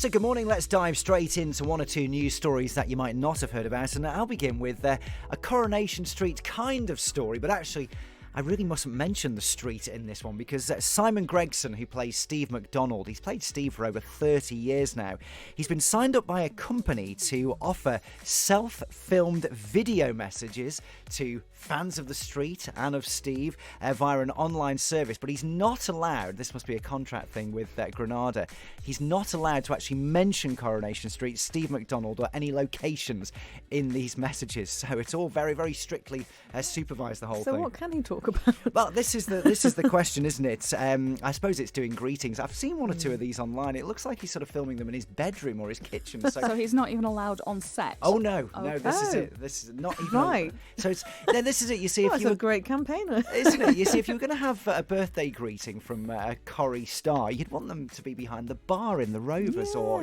So good morning, let's dive straight into one or two news stories that you might not have heard about, and I'll begin with a Coronation Street kind of story, but actually I really mustn't mention the street in this one because Simon Gregson, who plays Steve McDonald, he's played Steve for over 30 years now. He's been signed up by a company to offer self-filmed video messages to fans of the street and of Steve via an online service, but he's not allowed, this must be a contract thing with Granada, he's not allowed to actually mention Coronation Street, Steve McDonald, or any locations in these messages. So it's all very, very strictly supervised, the whole thing. So what can he talk about? Well, this is the question, isn't it? I suppose it's doing greetings. I've seen one or two of these online. It looks like he's sort of filming them in his bedroom or his kitchen. So he's not even allowed on set? Oh, no. No, this is it. This is not even... Right. So this is it. You see, Well, it's a great campaigner. Isn't it? You see, if you were going to have a birthday greeting from a Corrie star, you'd want them to be behind the bar in the Rovers or,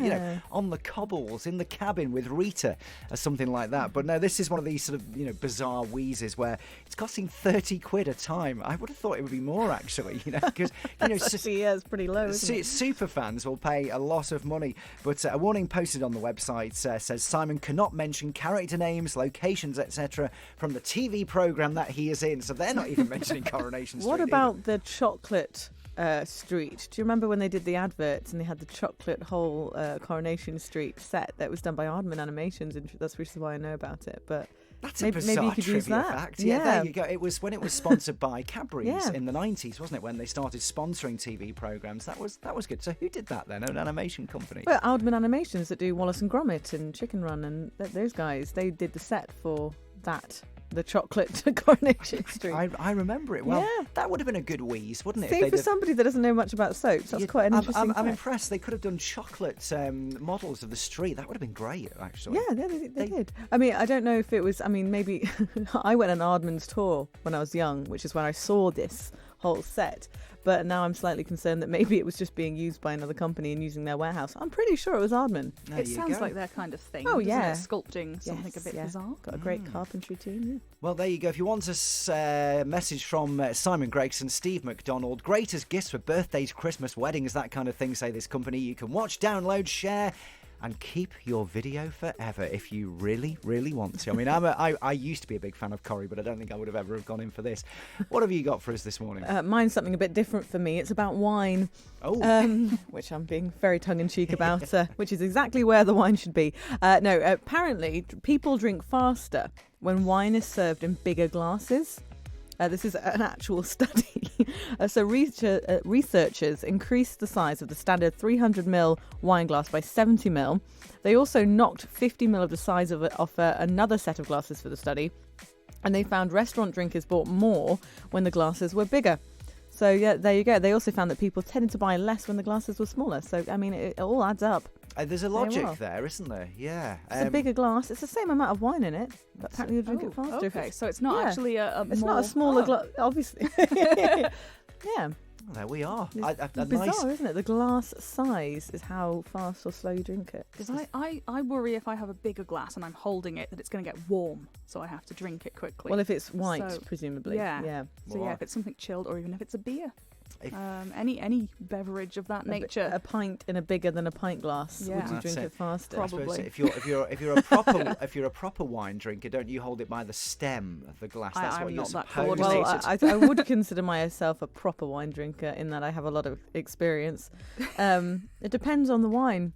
on the cobbles, in the cabin with Rita or something like that. But no, this is one of these sort of, bizarre wheezes where it's costing 30 quid a time. I would have thought it would be more, actually, because, it's pretty low, isn't it? Super fans will pay a lot of money. But a warning posted on the website says Simon cannot mention character names, locations, etc. from the TV programme that he is in. So they're not even mentioning Coronation Street. What about the chocolate street? Do you remember when they did the adverts and they had the chocolate whole Coronation Street set that was done by Aardman Animations? And that's which is why I know about it. But that's maybe you could use that. Fact. Yeah, there you go. It was when it was sponsored by Cadbury's in the 90s, wasn't it? When they started sponsoring TV programmes. That was good. So who did that then? An animation company? Well, Aardman Animations that do Wallace and Gromit and Chicken Run and those guys. They did the set for that. The chocolate Coronation Street. I remember it well. Yeah. That would have been a good wheeze, wouldn't it? See, for somebody that doesn't know much about soaps, that's quite an interesting I'm impressed. They could have done chocolate models of the street. That would have been great, actually. Yeah, they did. I mean, I don't know if it was... I mean, maybe... I went on Aardman's tour when I was young, which is when I saw this whole set. But now I'm slightly concerned that maybe it was just being used by another company and using their warehouse. I'm pretty sure it was Aardman. It sounds like their kind of thing. Oh, yeah. Sculpting something a bit bizarre. Got a great carpentry team. Yeah. Well, there you go. If you want a message from Simon Gregson, Steve McDonald, great as gifts for birthdays, Christmas, weddings, that kind of thing, say this company, you can watch, download, share, and keep your video forever if you really, really want to. I mean, I used to be a big fan of Corrie, but I don't think I would have ever have gone in for this. What have you got for us this morning? Mine's something a bit different for me. It's about wine, which I'm being very tongue-in-cheek about, which is exactly where the wine should be. Apparently, people drink faster when wine is served in bigger glasses. This is an actual study. So researchers increased the size of the standard 300ml wine glass by 70ml. They also knocked 50ml of the size of it off another set of glasses for the study. And they found restaurant drinkers bought more when the glasses were bigger. So, yeah, there you go. They also found that people tended to buy less when the glasses were smaller. So, I mean, it all adds up. There's a logic there, isn't there? Yeah. It's a bigger glass. It's the same amount of wine in it, but apparently you drink it faster. Okay, so it's not actually It's not a smaller glass, obviously. Yeah. Well, there we are. It's bizarre, isn't it? The glass size is how fast or slow you drink it. Because I worry if I have a bigger glass and I'm holding it that it's going to get warm, so I have to drink it quickly. Well, if it's white, presumably. Yeah. So, if it's something chilled or even if it's a beer. Any beverage of that nature, a pint in a bigger than a pint glass. Would you drink it faster? Probably. If you're a proper wine drinker, don't you hold it by the stem of the glass? That's what you're supposed to. Well, I would consider myself a proper wine drinker in that I have a lot of experience. It depends on the wine.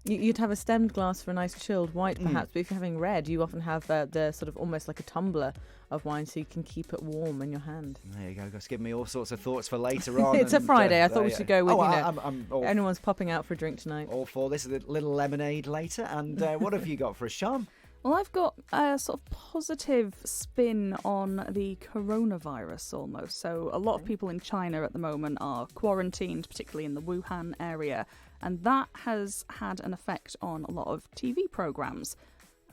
You'd have a stemmed glass for a nice chilled white, perhaps, but if you're having red, you often have the sort of almost like a tumbler of wine, so you can keep it warm in your hand. There you go. Just give me all sorts of thoughts for later on. It's a Friday. I thought we should go with, anyone's popping out for a drink tonight. All for this, a little lemonade later. And what have you got for us, Sian? Well, I've got a sort of positive spin on the coronavirus almost. So a lot of people in China at the moment are quarantined, particularly in the Wuhan area. And that has had an effect on a lot of TV programmes.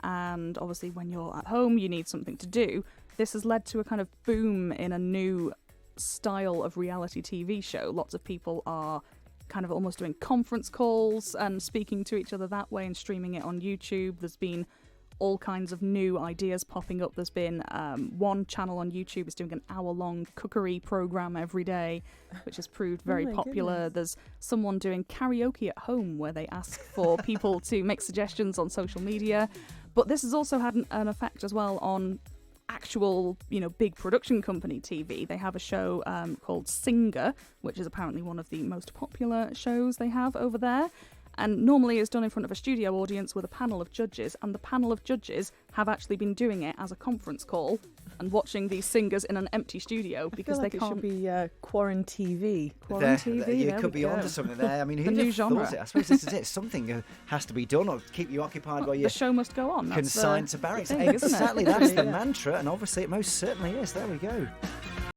And obviously when you're at home, you need something to do. This has led to a kind of boom in a new style of reality TV show. Lots of people are kind of almost doing conference calls and speaking to each other that way and streaming it on YouTube. There's been all kinds of new ideas popping up. There's been one channel on YouTube is doing an hour-long cookery program every day, which has proved very popular. Goodness. There's someone doing karaoke at home where they ask for people to make suggestions on social media. But this has also had an effect as well on actual, big production company TV. They have a show called Singer, which is apparently one of the most popular shows they have over there. And normally it's done in front of a studio audience with a panel of judges, and the panel of judges have actually been doing it as a conference call and watching these singers in an empty studio because I feel like they it can't. should be Quarant TV. You could be onto something there. I mean, who The would new have genre. thought it? I suppose this is it. Something has to be done or keep you occupied while The you're show must go on. That's consigned to barracks. thing, isn't it? Exactly, that's the Yeah. mantra, and obviously it most certainly is. There we go.